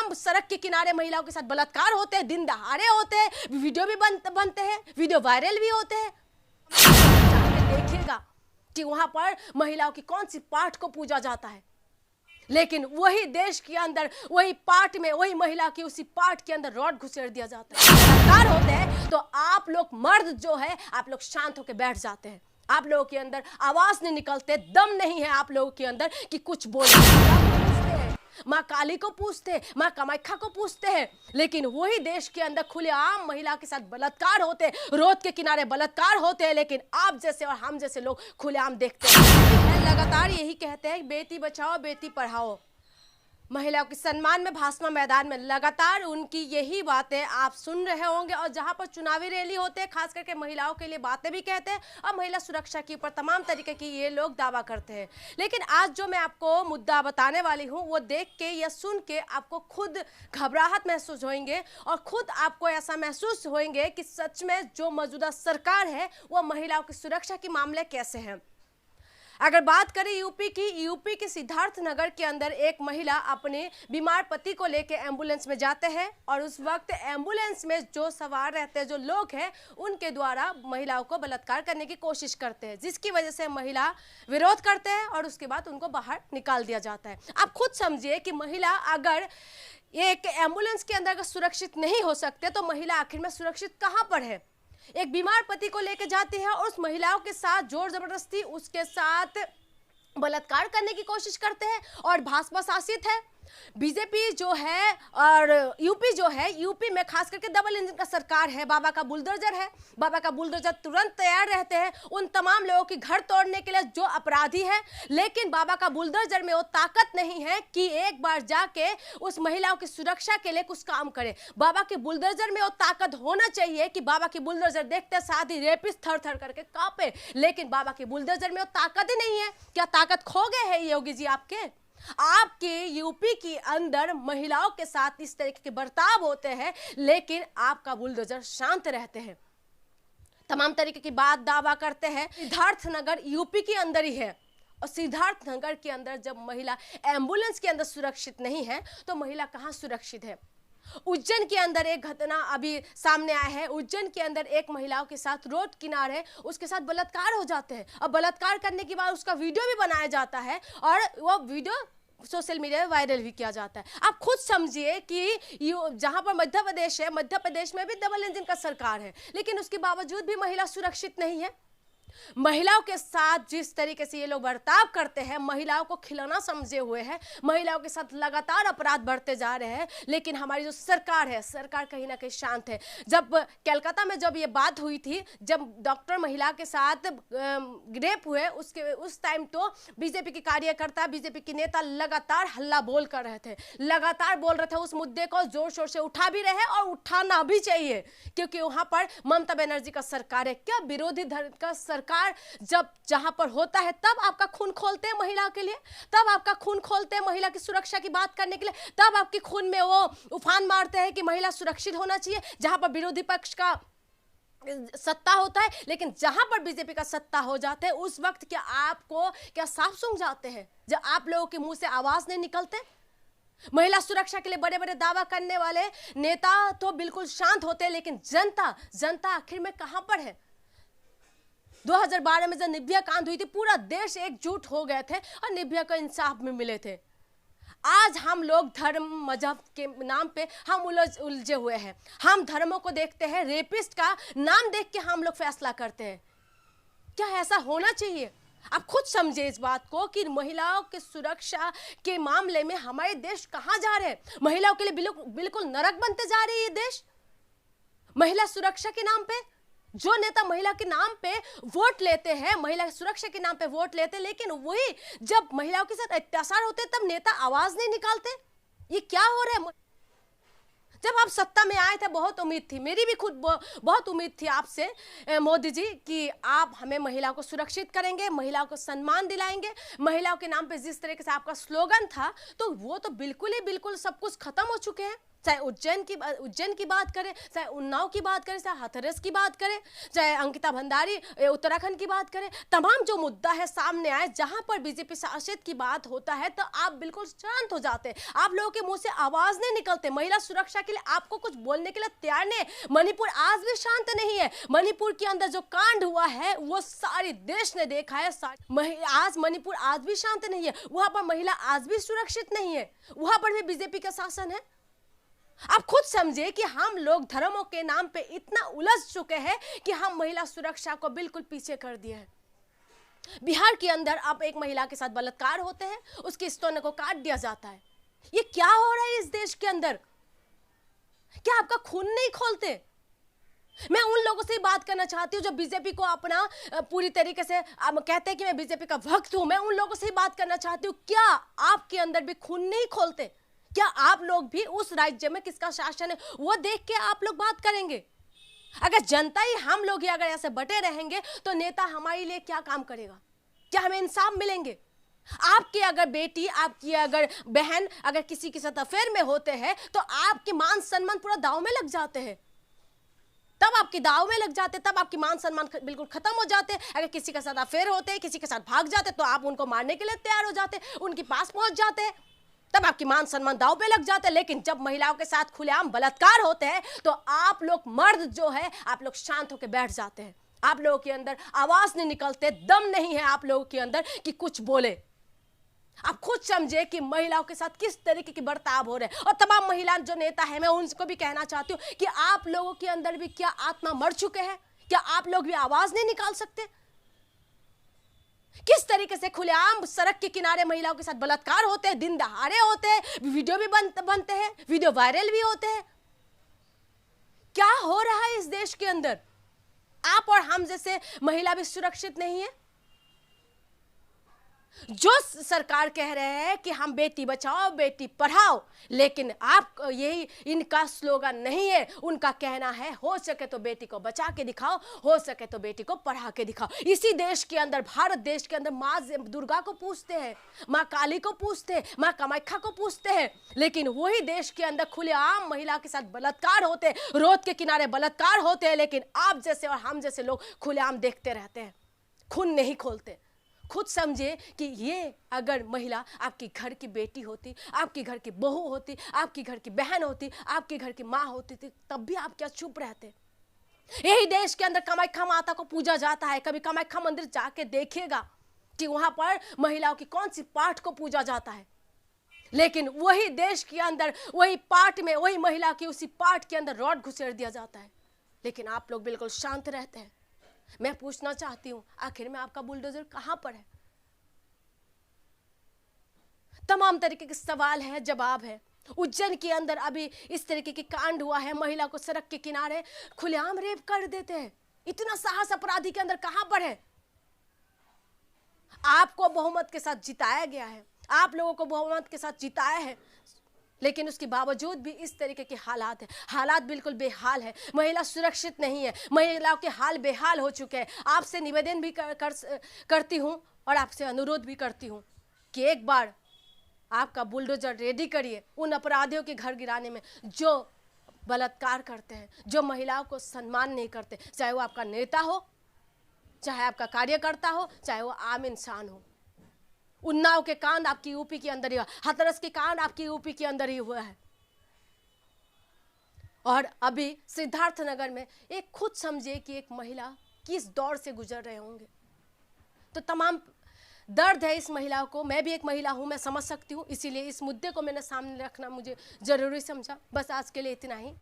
आम सड़क के किनारे महिलाओं के साथ बलात्कार होते हैं, दिन दहाड़े होते हैं, वीडियो भी बनते हैं, वीडियो वायरल भी होते हैं। जाके देखिएगा कि वहां पर महिलाओं की कौन सी पाठ को पूजा जाता है, लेकिन वही देश के अंदर वही पाठ में वही महिला की उसी पाठ के अंदर रॉड घुसेड़ दिया जाता है। बलात्कार होते हैं तो आप लोग मर्द जो है आप लोग शांत होकर बैठ जाते हैं, आप लोगों के अंदर आवाज नहीं निकलते, दम नहीं है आप लोगों के अंदर कि कुछ बोले। माँ काली को पूछते हैं, माँ कामाख्या को पूछते हैं, लेकिन वही देश के अंदर खुलेआम महिला के साथ बलात्कार होते हैं, रोड के किनारे बलात्कार होते हैं, लेकिन आप जैसे और हम जैसे लोग खुलेआम देखते हैं। लगातार यही कहते हैं बेटी बचाओ बेटी पढ़ाओ, महिलाओं के सम्मान में भाषमा मैदान में लगातार उनकी यही बातें आप सुन रहे होंगे। और जहां पर चुनावी रैली होते हैं खास करके महिलाओं के लिए बातें भी कहते हैं और महिला सुरक्षा के ऊपर तमाम तरीके की ये लोग दावा करते हैं। लेकिन आज जो मैं आपको मुद्दा बताने वाली हूं वो देख के या सुन के आपको खुद घबराहट महसूस होंगे और खुद आपको ऐसा महसूस होंगे कि सच में जो मौजूदा सरकार है वो महिलाओं की सुरक्षा के मामले कैसे हैं। अगर बात करें यूपी के सिद्धार्थनगर के अंदर एक महिला अपने बीमार पति को लेकर एम्बुलेंस में जाते हैं और उस वक्त एम्बुलेंस में जो सवार रहते हैं जो लोग हैं उनके द्वारा महिलाओं को बलात्कार करने की कोशिश करते हैं, जिसकी वजह से महिला विरोध करते हैं और उसके बाद उनको बाहर निकाल दिया जाता है। आप खुद समझिए कि महिला अगर एक एम्बुलेंस के अंदर अगर सुरक्षित नहीं हो सकते तो महिला आखिर में सुरक्षित कहाँ पर है। एक बीमार पति को लेकर जाती है और उस महिलाओं के साथ जोर जबरदस्ती उसके साथ बलात्कार करने की कोशिश करते हैं और भाजपा शासित है। बीजेपी जो है और यूपी जो है, यूपी में खास करके डबल इंजन का सरकार है, बाबा का बुलडोजर है। बाबा का बुलडोजर तुरंत तैयार रहते हैं उन तमाम लोगों की घर तोड़ने के लिए जो अपराधी है, लेकिन बाबा का बुलडोजर में वो ताकत नहीं है कि एक बार जाके उस महिलाओं की सुरक्षा के लिए कुछ काम करे। बाबा के बुलडोजर में वो ताकत होना चाहिए कि बाबा की बुलडोजर देखते साथ ही रेपिस्ट थर थर करके कांपे, लेकिन बाबा के बुलडोजर में वो ताकत ही नहीं है। क्या ताकत खो गए हैं योगी जी आपके यूपी के अंदर महिलाओं के साथ इस तरीके के बर्ताव होते हैं, लेकिन आपका बुलडोजर शांत रहते हैं, तमाम तरीके की बात दावा करते हैं। सिद्धार्थनगर यूपी के अंदर ही है और सिद्धार्थनगर के अंदर जब महिला एम्बुलेंस के अंदर सुरक्षित नहीं है तो महिला कहां सुरक्षित है। उज्जैन के अंदर एक घटना अभी सामने आया है। उज्जैन के अंदर एक महिलाओं के साथ रोड किनारे उसके साथ बलात्कार हो जाते हैं और बलात्कार करने के बाद उसका वीडियो भी बनाया जाता है और वो वीडियो सोशल मीडिया में वायरल भी किया जाता है। आप खुद समझिए कि जहां पर मध्य प्रदेश है, मध्य प्रदेश में भी डबल इंजन का सरकार है, लेकिन उसके बावजूद भी महिला सुरक्षित नहीं है। महिलाओं के साथ जिस तरीके से ये लोग बर्ताव करते हैं, महिलाओं को खिलौना समझे हुए हैं, महिलाओं के साथ लगातार अपराध बढ़ते जा रहे हैं, लेकिन हमारी जो सरकार है, सरकार कहीं ना कहीं शांत है। जब कलकत्ता में जब ये बात हुई थी, जब डॉक्टर महिला के साथ रेप हुए, उस टाइम तो बीजेपी के कार्यकर्ता, बीजेपी के नेता लगातार हल्ला बोल कर रहे थे, लगातार बोल रहे थे, उस मुद्दे को जोर शोर से उठा भी रहे और उठाना भी चाहिए, क्योंकि वहां पर ममता बनर्जी का सरकार है। क्या विरोधी धर्म का सरकार जब जहां पर होता है तब आपका खून खोलते हैं महिला के लिए, तब आपका खून खोलते हैं महिला की सुरक्षा की बात करने के लिए, तब आपके खून में वो उफान मारते हैं कि महिला सुरक्षित होना चाहिए जहां पर विरोधी पक्ष का सत्ता होता है। लेकिन जहां पर बीजेपी का सत्ता हो जाता है उस वक्त क्या आपको क्या साफ सूंघ जाते हैं जब आप लोगों के मुंह से आवाज नहीं निकलते। महिला सुरक्षा के लिए बड़े बड़े दावा करने वाले नेता तो बिल्कुल शांत होते हैं, लेकिन जनता आखिर में कहां पर है। 2012 में जब निर्भया कांड हुई थी पूरा देश एकजुट हो गए थे और निर्भया को इंसाफ में मिले थे। आज हम लोग धर्म मजहब के नाम पे हम उलझे हुए हैं, हम धर्मों को देखते हैं, रेपिस्ट का नाम देख के हम लोग फैसला करते हैं। क्या ऐसा होना चाहिए? आप खुद समझे इस बात को कि महिलाओं की सुरक्षा के मामले में हमारे देश कहां जा रहे हैं। महिलाओं के लिए बिल्कुल नरक बनते जा रही है ये देश। महिला सुरक्षा के नाम पे जो नेता महिला के नाम पे वोट लेते हैं, महिला सुरक्षा के नाम पे वोट लेते हैं, लेकिन वही जब महिलाओं के साथ अत्याचार होते हैं तब नेता आवाज नहीं निकालते। ये क्या हो रहा है? जब आप सत्ता में आए थे बहुत उम्मीद थी, मेरी भी खुद बहुत उम्मीद थी आपसे मोदी जी कि आप हमें महिलाओं को सुरक्षित करेंगे, महिलाओं को सम्मान दिलाएंगे। महिलाओं के नाम पे जिस तरीके से आपका स्लोगन था तो वो तो बिल्कुल सब कुछ खत्म हो चुके हैं। चाहे उज्जैन की बात करें, चाहे उन्नाव की बात करें, चाहे हाथरस की बात करें, चाहे अंकिता भंडारी उत्तराखंड की बात करें, तमाम जो मुद्दा है सामने आए, जहां पर बीजेपी शासित की बात होता है तो आप बिल्कुल शांत हो जाते हैं। आप लोगों के मुंह से आवाज नहीं निकलते। महिला सुरक्षा के लिए आपको कुछ बोलने के लिए तैयार नहीं है। मणिपुर आज भी शांत नहीं है। मणिपुर के अंदर जो कांड हुआ है वो सारे देश ने देखा है। आज मणिपुर आज भी शांत नहीं है। वहां पर महिला आज भी सुरक्षित नहीं है। वहां पर भी बीजेपी का शासन है। आप खुद समझे कि हम लोग धर्मों के नाम पे इतना उलझ चुके हैं कि हम महिला सुरक्षा को बिल्कुल पीछे कर दिए हैं। बिहार के अंदर अब एक महिला के साथ बलात्कार होते हैं, उसके स्तन को काट दिया जाता है। ये क्या हो रहा है इस देश के अंदर? क्या आपका खून नहीं खोलते? मैं उन लोगों से बात करना चाहती हूँ जो बीजेपी को अपना पूरी तरीके से कहते हैं कि मैं बीजेपी का भक्त हूं। मैं उन लोगों से बात करना चाहती हूँ, क्या आपके अंदर भी खून नहीं खोलते? क्या आप लोग भी उस राज्य में किसका शासन है वो देख के आप लोग बात करेंगे? अगर जनता ही हम लोग ही अगर ऐसे बटे रहेंगे तो नेता हमारे लिए क्या काम करेगा? क्या हमें इंसाफ मिलेंगे? आपकी अगर बेटी, आपकी अगर बहन अगर किसी के साथ अफेयर में होते हैं तो आपके मान सम्मान पूरा दांव में लग जाते हैं। तब आपके दाव में लग जाते, तब आपकी मान सम्मान बिल्कुल खत्म हो जाते। अगर किसी के साथ अफेयर होते, किसी के साथ भाग जाते तो आप उनको मारने के लिए तैयार हो जाते, उनके पास पहुंच जाते, तब आपकी मान सम्मान दाव पे लग जाते। लेकिन जब महिलाओं के साथ खुलेआम बलात्कार होते हैं तो आप लोग मर्द जो है आप लोग शांत होकर बैठ जाते हैं। आप लोगों के अंदर आवाज नहीं निकलते, दम नहीं है आप लोगों के अंदर कि कुछ बोले। आप खुद समझे कि महिलाओं के साथ किस तरीके की बर्ताव हो रहे हैं। और तमाम महिला जो नेता है मैं उनको भी कहना चाहती हूं कि आप लोगों के अंदर भी क्या आत्मा मर चुके हैं? क्या आप लोग भी आवाज नहीं निकाल सकते? किस तरीके से खुलेआम सड़क के किनारे महिलाओं के साथ बलात्कार होते हैं, दिन दहाड़े होते हैं, वीडियो भी बनते हैं, वीडियो वायरल भी होते हैं। क्या हो रहा है इस देश के अंदर? आप और हम जैसे महिला भी सुरक्षित नहीं है। जो सरकार कह रहे हैं कि हम बेटी बचाओ बेटी पढ़ाओ, लेकिन आप यही इनका स्लोगन नहीं है। उनका कहना है हो सके तो बेटी को बचा के दिखाओ, हो सके तो बेटी को पढ़ा के दिखाओ। इसी देश के अंदर, भारत देश के अंदर माँ दुर्गा को पूछते हैं, माँ काली को पूछते हैं, माँ कामाख्या को पूछते हैं, लेकिन वही देश के अंदर खुलेआम महिला के साथ बलात्कार होते हैं, रोड के किनारे बलात्कार होते हैं, लेकिन आप जैसे और हम जैसे लोग खुलेआम देखते रहते हैं, खून नहीं खोलते। खुद समझिए कि ये अगर महिला आपकी घर की बेटी होती, आपकी घर की बहू होती, आपकी घर की बहन होती, आपके घर की माँ होती थी, तब भी आप क्या चुप रहते? यही देश के अंदर कामाख्या माता को पूजा जाता है। कभी कामाख्या मंदिर जाके देखिएगा कि वहां पर महिलाओं की कौन सी पाठ को पूजा जाता है। लेकिन वही देश के अंदर वही पाठ में, वही महिला की उसी पाठ के अंदर रॉड घुसेड़ दिया जाता है। लेकिन आप लोग बिल्कुल शांत रहते हैं। मैं पूछना चाहती हूं, आखिर में आपका बुलडोजर कहां पर है? तमाम तरीके के सवाल है, जवाब है। उज्जैन के अंदर अभी इस तरीके की कांड हुआ है, महिला को सड़क के किनारे खुलेआम रेप कर देते हैं। इतना साहस अपराधी के अंदर कहां पर है? आपको बहुमत के साथ जिताया गया है, आप लोगों को बहुमत के साथ जिताया है, लेकिन उसके बावजूद भी इस तरीके के हालात है। हालात बिल्कुल बेहाल है। महिला सुरक्षित नहीं है। महिलाओं के हाल बेहाल हो चुके हैं। आपसे निवेदन भी करती हूं और आपसे अनुरोध भी करती हूं कि एक बार आपका बुलडोजर रेडी करिए उन अपराधियों के घर गिराने में जो बलात्कार करते हैं, जो महिलाओं को सम्मान नहीं करते, चाहे वो आपका नेता हो, चाहे आपका कार्यकर्ता हो, चाहे वो आम इंसान हो। उन्नाव के कांड आपकी यूपी के अंदर ही हुआ, हाथरस के कांड आपकी यूपी के अंदर ही हुआ है, और अभी सिद्धार्थनगर में एक खुद समझिए कि एक महिला किस दौर से गुजर रहे होंगे। तो तमाम दर्द है इस महिला को। मैं भी एक महिला हूं, मैं समझ सकती हूं, इसीलिए इस मुद्दे को मैंने सामने रखना मुझे जरूरी समझा। बस आज के लिए इतना ही।